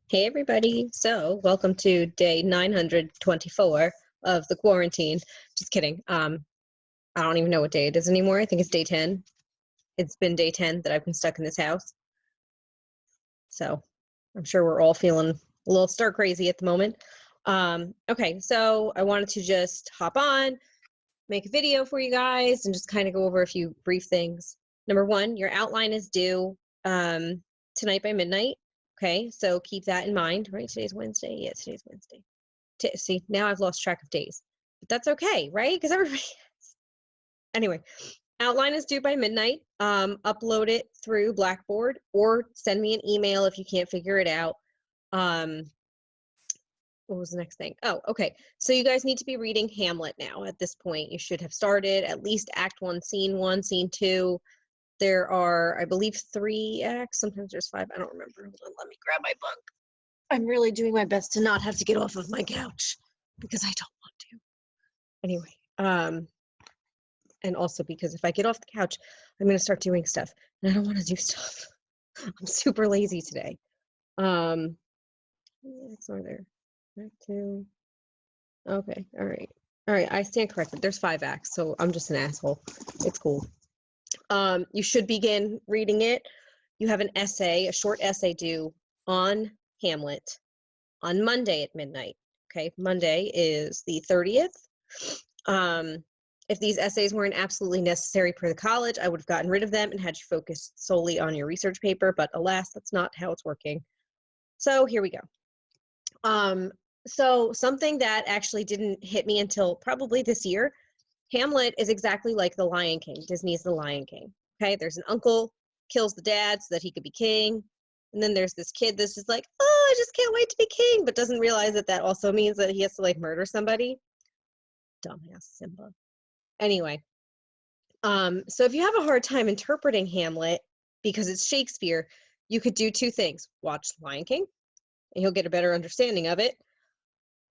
Hey everybody. So, welcome to day 924 of the quarantine. Just kidding. I don't even know what day it is anymore. I think it's day 10. It's been day 10 that I've been stuck in this house. So, I'm sure we're all feeling a little stir crazy at the moment. Okay, so I wanted to just hop on, make a video for you guys and just kind of go over a few brief things. Number one, your outline is due tonight by midnight. Okay, so keep that in mind, right? Today's Wednesday. Yeah, today's Wednesday. See, now I've lost track of days, but that's okay, right? Because everybody. Anyway, outline is due by midnight. Upload it through Blackboard or send me an email if you can't figure it out. What was the next thing? Oh, okay. So you guys need to be reading Hamlet now. At this point, you should have started at least Act 1, Scene 2. There are, I believe, 3 acts. Sometimes there's 5. I don't remember. Hold on, let me grab my book. I'm really doing my best to not have to get off of my couch because I don't want to. Anyway, and also because if I get off the couch, I'm going to start doing stuff, and I don't want to do stuff. I'm super lazy today. How many acts are there? Act 2. Okay, all right. All right, I stand corrected. There's 5 acts, so I'm just an asshole. It's cool. You should begin reading it. You have an essay, a short essay due on Hamlet on Monday at midnight. Okay, Monday is the 30th. If these essays weren't absolutely necessary for the college, I would have gotten rid of them and had you focus solely on your research paper, but alas, that's not how it's working. So here we go. So something that actually didn't hit me until probably this year, Hamlet is exactly like The Lion King. Disney's The Lion King. Okay, there's an uncle, kills the dad so that he could be king. And then there's this kid that's just like, oh, I just can't wait to be king, but doesn't realize that that also means that he has to like murder somebody. Dumbass Simba. Anyway, so if you have a hard time interpreting Hamlet because it's Shakespeare, you could do 2 things. Watch Lion King, and you'll get a better understanding of it.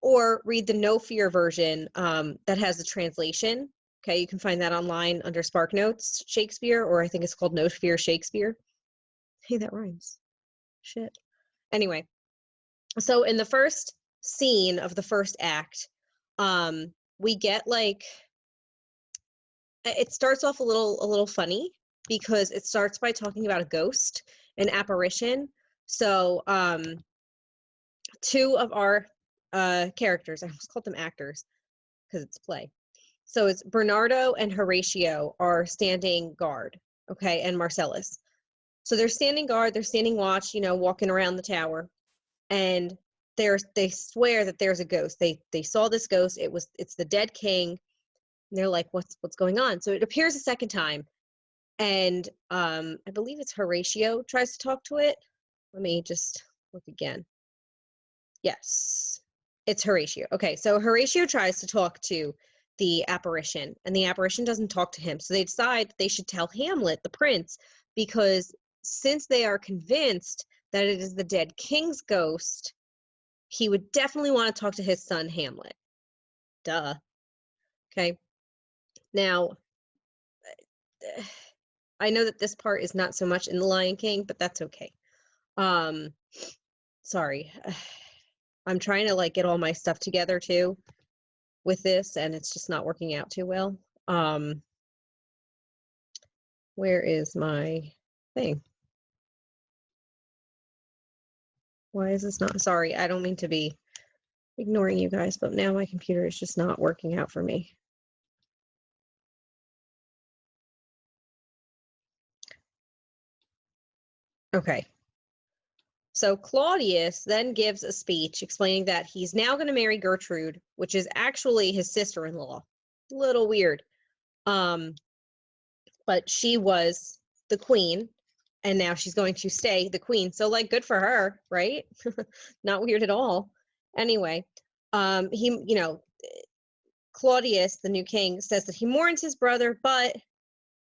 Or read the No Fear version that has the translation. Okay, you can find that online under SparkNotes Shakespeare, or I think it's called No Fear Shakespeare. Hey, that rhymes. Shit. Anyway, so in the first scene of the first act, we get like, it starts off a little funny because it starts by talking about a ghost, an apparition. So 2 of our characters, I almost called them actors because it's play. So it's Bernardo and Horatio are standing guard, okay, and Marcellus. So they're standing guard, they're standing watch, walking around the tower, and they swear that there's a ghost. They saw this ghost. It's the dead king. And they're like, what's going on? So it appears a second time, and I believe it's Horatio tries to talk to it. Let me just look again. Yes, it's Horatio. Okay, so Horatio tries to talk to the apparition, and the apparition doesn't talk to him. So they decide they should tell Hamlet, the prince, because since they are convinced that it is the dead king's ghost, he would definitely want to talk to his son, Hamlet. Duh. Okay. Now, I know that this part is not so much in The Lion King, but that's okay. Sorry. I'm trying to like get all my stuff together too with this, and it's just not working out too well. Where is my thing? Why is this not? Sorry, I don't mean to be ignoring you guys, but now my computer is just not working out for me. Okay. So Claudius then gives a speech explaining that he's now going to marry Gertrude, which is actually his sister-in-law. A little weird. But she was the queen, and now she's going to stay the queen. So like, good for her, right? Not weird at all. Anyway, Claudius, the new king, says that he mourns his brother, but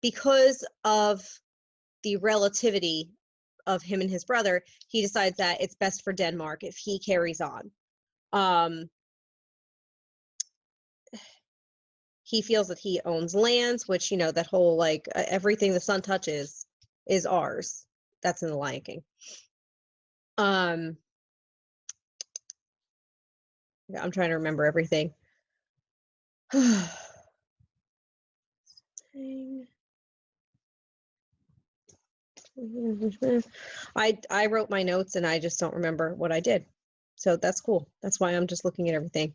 because of the relativity of him and his brother, he decides that it's best for Denmark if he carries on. He feels that he owns lands, which, that whole like everything the sun touches is ours. That's in The Lion King. I'm trying to remember everything. I wrote my notes and I just don't remember what I did. So that's cool. That's why I'm just looking at everything.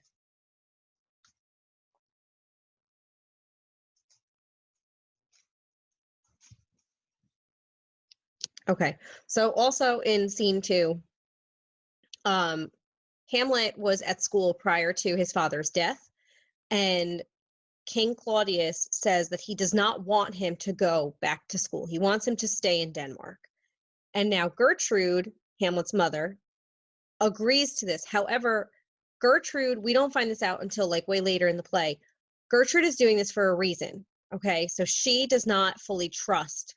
Okay, so also in scene 2, Hamlet was at school prior to his father's death, and King Claudius says that he does not want him to go back to school. He wants him to stay in Denmark. And now Gertrude, Hamlet's mother, agrees to this. However, Gertrude, we don't find this out until like way later in the play. Gertrude is doing this for a reason. Okay, so she does not fully trust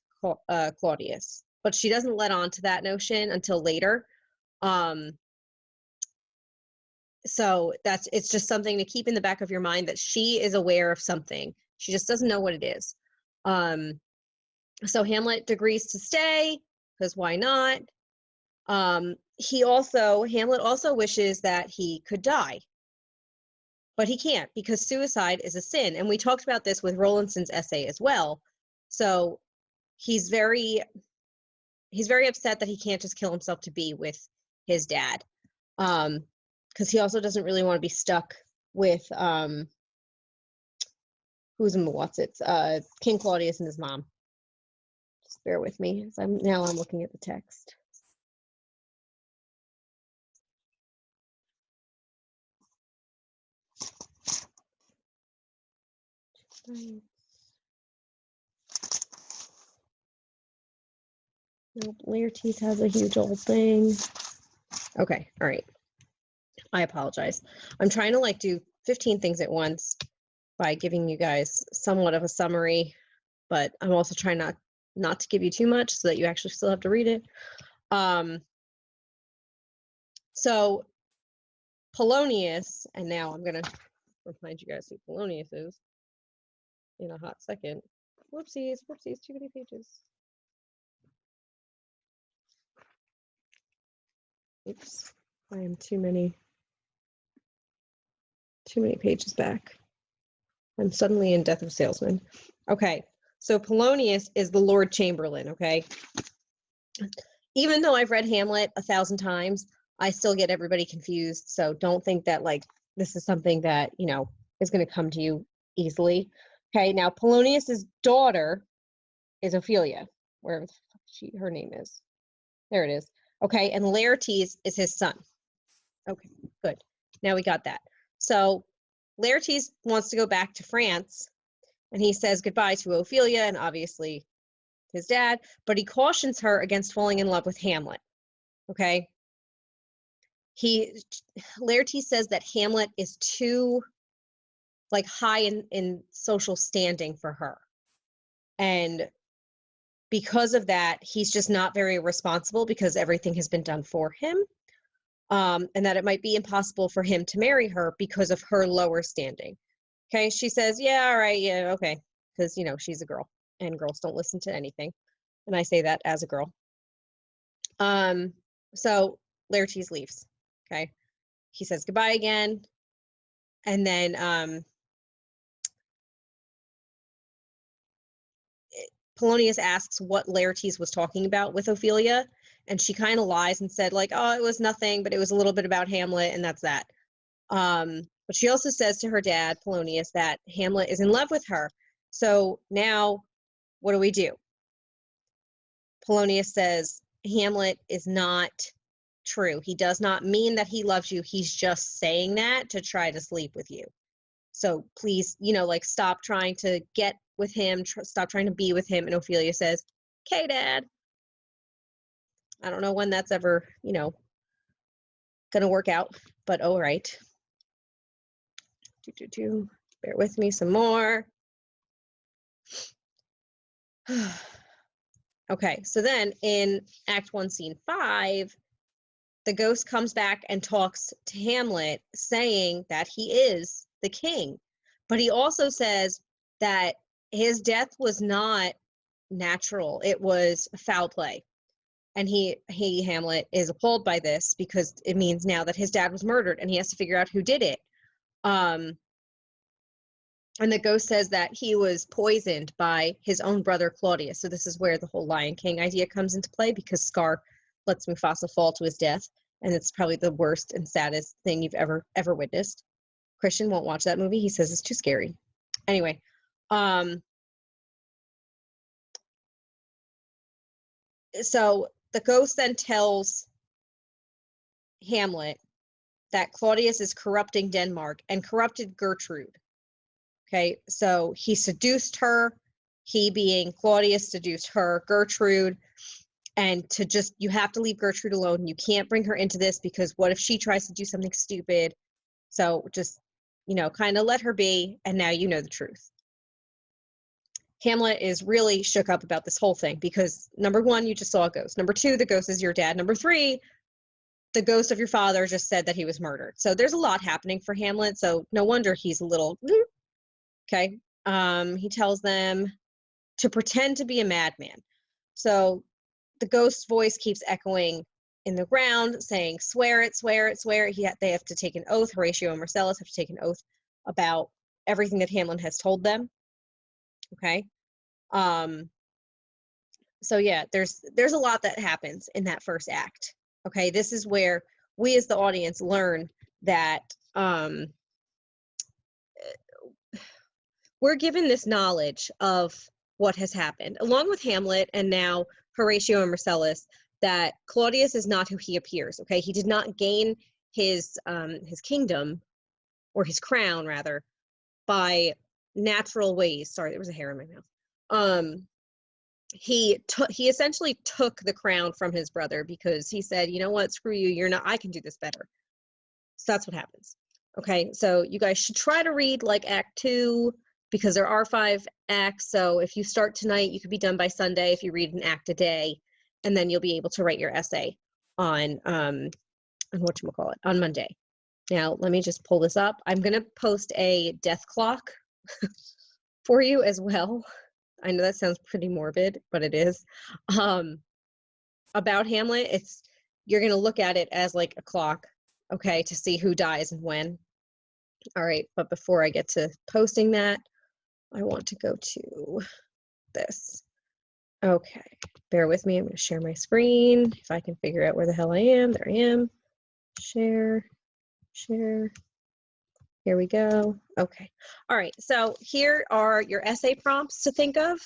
Claudius, but she doesn't let on to that notion until later. So it's just something to keep in the back of your mind, that she is aware of something. She just doesn't know what it is. So Hamlet agrees to stay, because why not? Hamlet also wishes that he could die, but he can't, because suicide is a sin. And we talked about this with Rowlandson's essay as well. So he's very upset that he can't just kill himself to be with his dad. Because he also doesn't really want to be stuck with King Claudius and his mom. Just bear with me. I'm looking at the text. Nope, Laertes has a huge old thing. Okay, all right. I apologize. I'm trying to like do 15 things at once by giving you guys somewhat of a summary, but I'm also trying not to give you too much so that you actually still have to read it. So Polonius, and now I'm gonna remind you guys who Polonius is in a hot second. Whoopsies, too many pages. Oops, I am too many pages back. I'm suddenly in Death of Salesman. Okay, so Polonius is the Lord Chamberlain, okay? Even though I've read Hamlet 1,000 times, I still get everybody confused, so don't think that like this is something that, is going to come to you easily. Okay, now Polonius's daughter is Ophelia, wherever the fuck her name is. There it is. Okay, and Laertes is his son. Okay, good. Now we got that. So Laertes wants to go back to France, and he says goodbye to Ophelia and obviously his dad, but he cautions her against falling in love with Hamlet. Okay? Laertes says that Hamlet is too like high in social standing for her. And because of that, he's just not very responsible because everything has been done for him. And that it might be impossible for him to marry her because of her lower standing. Okay, she says, yeah, all right, yeah, okay. Because, she's a girl and girls don't listen to anything. And I say that as a girl. So Laertes leaves, okay? He says goodbye again. And then Polonius asks what Laertes was talking about with Ophelia. And she kind of lies and said like, oh, it was nothing, but it was a little bit about Hamlet, and that's that. But she also says to her dad, Polonius, that Hamlet is in love with her. So now what do? Polonius says Hamlet is not true. He does not mean that he loves you. He's just saying that to try to sleep with you. So please, like stop trying to get with him, stop trying to be with him. And Ophelia says, okay, Dad. I don't know when that's ever, gonna work out, but all right. Bear with me some more. Okay, so then in Act 1, Scene 5, the ghost comes back and talks to Hamlet, saying that he is the king. But he also says that his death was not natural. It was foul play. And Hamlet, is appalled by this because it means now that his dad was murdered and he has to figure out who did it. And the ghost says that he was poisoned by his own brother Claudius. So this is where the whole Lion King idea comes into play, because Scar lets Mufasa fall to his death, and it's probably the worst and saddest thing you've ever witnessed. Christian won't watch that movie. He says it's too scary. Anyway, so the ghost then tells Hamlet that Claudius is corrupting Denmark and corrupted Gertrude. Okay, so he seduced her. He, being Claudius, seduced her, Gertrude, and you have to leave Gertrude alone. You can't bring her into this, because what if she tries to do something stupid? So just, kind of let her be, and now you know the truth. Hamlet is really shook up about this whole thing because, number one, you just saw a ghost. Number two, the ghost is your dad. Number three, the ghost of your father just said that he was murdered. So there's a lot happening for Hamlet. So no wonder he's a little, okay. He tells them to pretend to be a madman. So the ghost's voice keeps echoing in the ground, saying, swear it, swear it, swear it. They have to take an oath. Horatio and Marcellus have to take an oath about everything that Hamlet has told them. Okay. So yeah, there's a lot that happens in that first act. Okay. This is where we as the audience learn that we're given this knowledge of what has happened, along with Hamlet and now Horatio and Marcellus, that Claudius is not who he appears. Okay. He did not gain his kingdom, or his crown rather, by natural ways. Sorry, there was a hair in my mouth. He essentially took the crown from his brother because he said, you know what, screw you, I can do this better. So that's what happens. Okay, so you guys should try to read like Act 2, because there are 5 acts. So if you start tonight, you could be done by Sunday if you read an act a day, and then you'll be able to write your essay on whatchamacallit, on Monday. Now, let me just pull this up. I'm going to post a death clock for you as well. I know that sounds pretty morbid, but it is. About Hamlet, you're going to look at it as like a clock, okay, to see who dies and when. All right, but before I get to posting that, I want to go to this. Okay, bear with me. I'm going to share my screen. If I can figure out where the hell I am. There I am. Share. Here we go. Okay. All right. So here are your essay prompts to think of.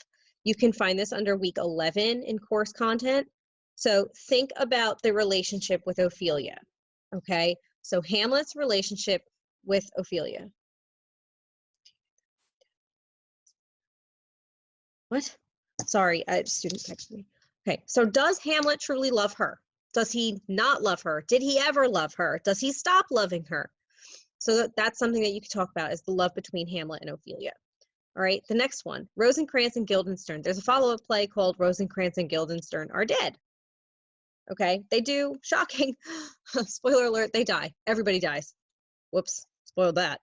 You can find this under week 11 in course content. So think about the relationship with Ophelia. Okay. So Hamlet's relationship with Ophelia. What? Sorry, a student texted me. Okay. So does Hamlet truly love her? Does he not love her? Did he ever love her? Does he stop loving her? So that's something that you could talk about, is the love between Hamlet and Ophelia. All right, the next one, Rosencrantz and Guildenstern. There's a follow-up play called Rosencrantz and Guildenstern Are Dead. Okay, they do, shocking, spoiler alert, they die. Everybody dies. Whoops, spoiled that.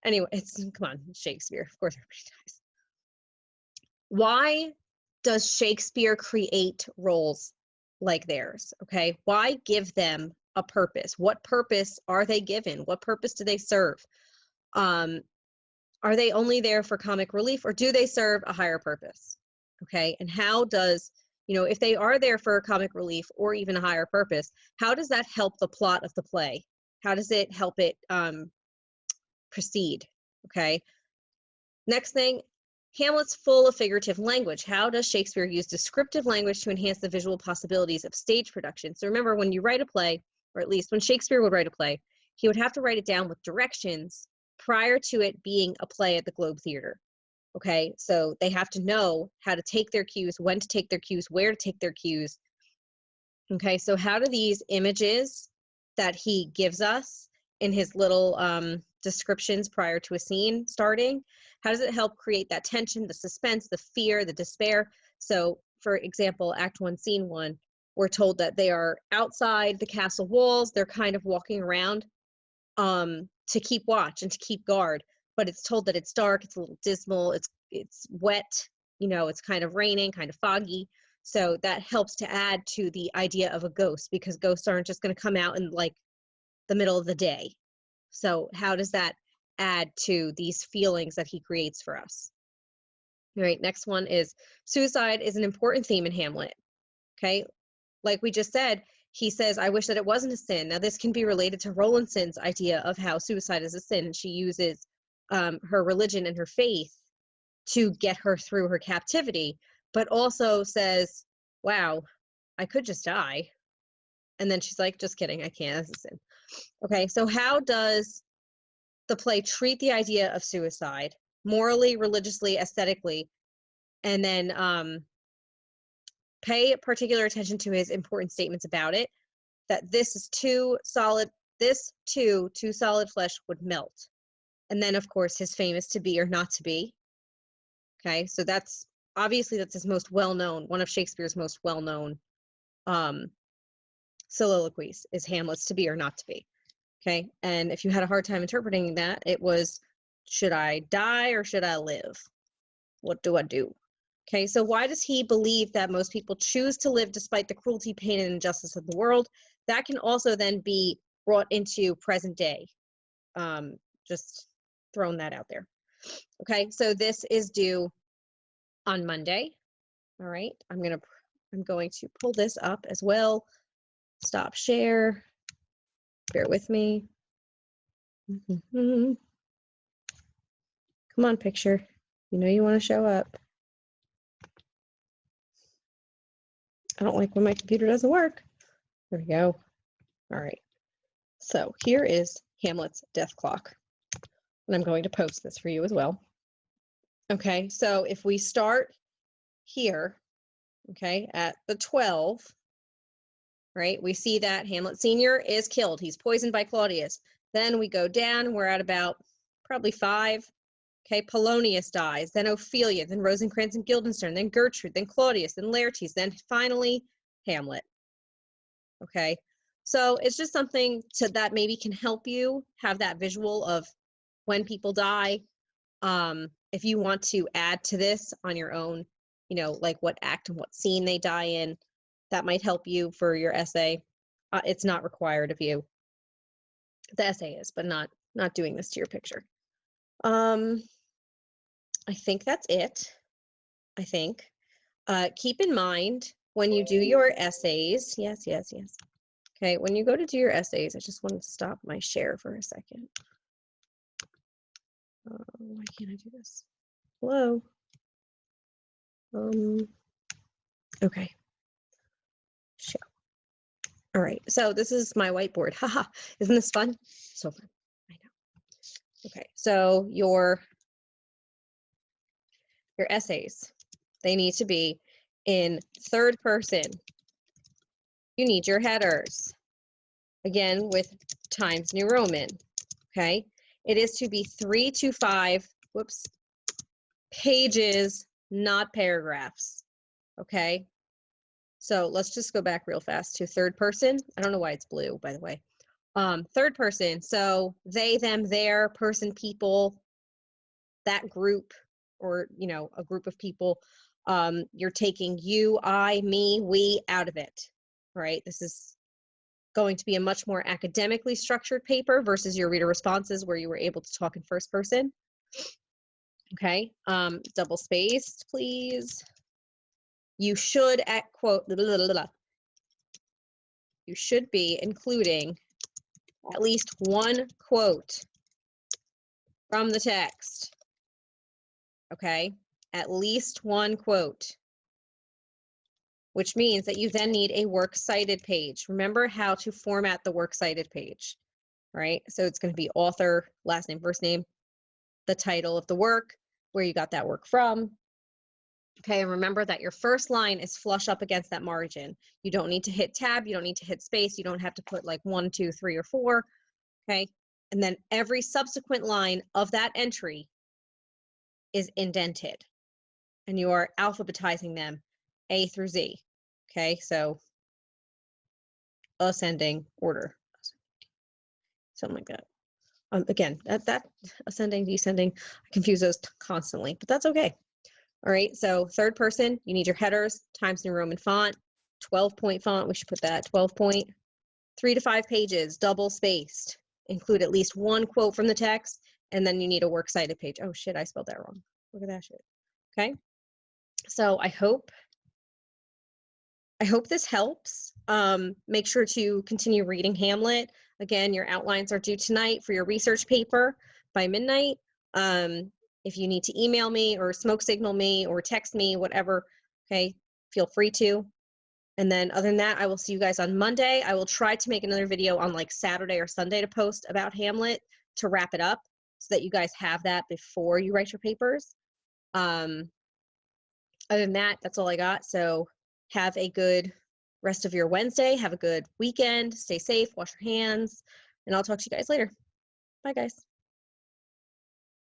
Anyway, come on, Shakespeare. Of course everybody dies. Why does Shakespeare create roles like theirs? Okay, why give them a purpose? What purpose are they given? What purpose do they serve? Are they only there for comic relief, or do they serve a higher purpose? Okay, and how does, if they are there for comic relief or even a higher purpose, how does that help the plot of the play? How does it help it proceed? Okay, next thing, Hamlet's full of figurative language. How does Shakespeare use descriptive language to enhance the visual possibilities of stage production? So remember, when you write a play, or at least when Shakespeare would write a play, he would have to write it down with directions prior to it being a play at the Globe Theater. Okay, so they have to know how to take their cues, when to take their cues, where to take their cues. Okay, so how do these images that he gives us in his little descriptions prior to a scene starting, how does it help create that tension, the suspense, the fear, the despair? So for example, Act 1, Scene 1, we're told that they are outside the castle walls. They're kind of walking around to keep watch and to keep guard, but it's told that it's dark, it's a little dismal, it's wet, it's kind of raining, kind of foggy. So that helps to add to the idea of a ghost, because ghosts aren't just going to come out in like the middle of the day. So how does that add to these feelings that he creates for us? All right, next one is suicide is an important theme in Hamlet. Okay, like we just said, he says, I wish that it wasn't a sin. Now, this can be related to Rowlandson's idea of how suicide is a sin. And she uses her religion and her faith to get her through her captivity, but also says, wow, I could just die. And then she's like, just kidding, I can't, that's a sin. Okay, so how does the play treat the idea of suicide morally, religiously, aesthetically, and then pay particular attention to his important statements about it, that this is too solid, this too solid flesh would melt. And then, of course, his famous to be or not to be. Okay, so that's obviously that's his most well-known, one of Shakespeare's most well-known soliloquies is Hamlet's to be or not to be. Okay, and if you had a hard time interpreting that, it was, should I die or should I live? What do I do? Okay, so why does he believe that most people choose to live despite the cruelty, pain, and injustice of the world? That can also then be brought into present day. Just throwing that out there. Okay, so this is due on Monday. All right, I'm going to pull this up as well. Stop share. Bear with me. Come on, picture. You know you want to show up. I don't like when my computer doesn't work. There we go. All right. So here is Hamlet's death clock. And I'm going to post this for you as well. Okay, so if we start here, okay, at the 12, right, we see that Hamlet Sr. is killed. He's poisoned by Claudius. Then we go down, we're at about probably 5. Okay, Polonius dies, then Ophelia, then Rosencrantz and Guildenstern, then Gertrude, then Claudius, then Laertes, then finally Hamlet. Okay, so it's just something that maybe can help you have that visual of when people die. If you want to add to this on your own, you know, like what act and what scene they die in, that might help you for your essay. It's not required of you. The essay is, but not doing this to your picture. I think that's it. I think. Keep in mind when you do your essays, yes. Okay, when you go to do your essays, I just want to stop my share for a second. Why can't I do this? Hello? Okay. Show. All right, so this is my whiteboard. Haha, isn't this fun? So fun, I know. Okay, so your essays, they need to be in third person. You need your headers. Again, with Times New Roman, okay? It is to be 3 to 5, pages, not paragraphs, okay? So let's just go back real fast to third person. I don't know why it's blue, by the way. Third person, so they, them, their, person, people, that group, or, you know, a group of people. You're taking you, I, me, we out of it, right? This is going to be a much more academically structured paper versus your reader responses where you were able to talk in first person. Okay, double spaced, please. You should you should be including at least one quote from the text. Okay, at least one quote, which means that you then need a works cited page. Remember how to format the works cited page, right? So it's going to be author, last name, first name, the title of the work, where you got that work from. Okay, and remember that your first line is flush up against that margin. You don't need to hit tab, you don't need to hit space, you don't have to put like 1, 2, 3, or 4, okay? And then every subsequent line of that entry is indented, and you are alphabetizing them A through Z, okay? So ascending order, something like that. Again, that ascending, descending, I confuse those constantly, but that's okay. All right, so third person, you need your headers, Times New Roman font, 12-point font. We should put that 12-point, 3 to 5 pages, double spaced. Include at least one quote from the text, and then you need a works cited page. Oh shit, I spelled that wrong. Look at that shit. Okay, so I hope this helps. Make sure to continue reading Hamlet. Again, your outlines are due tonight for your research paper by midnight. If you need to email me or smoke signal me or text me, whatever, okay, feel free to. And then other than that, I will see you guys on Monday. I will try to make another video on like Saturday or Sunday to post about Hamlet to wrap it up so that you guys have that before you write your papers. Other than that, that's all I got. So have a good rest of your Wednesday. Have a good weekend. Stay safe. Wash your hands. And I'll talk to you guys later. Bye, guys.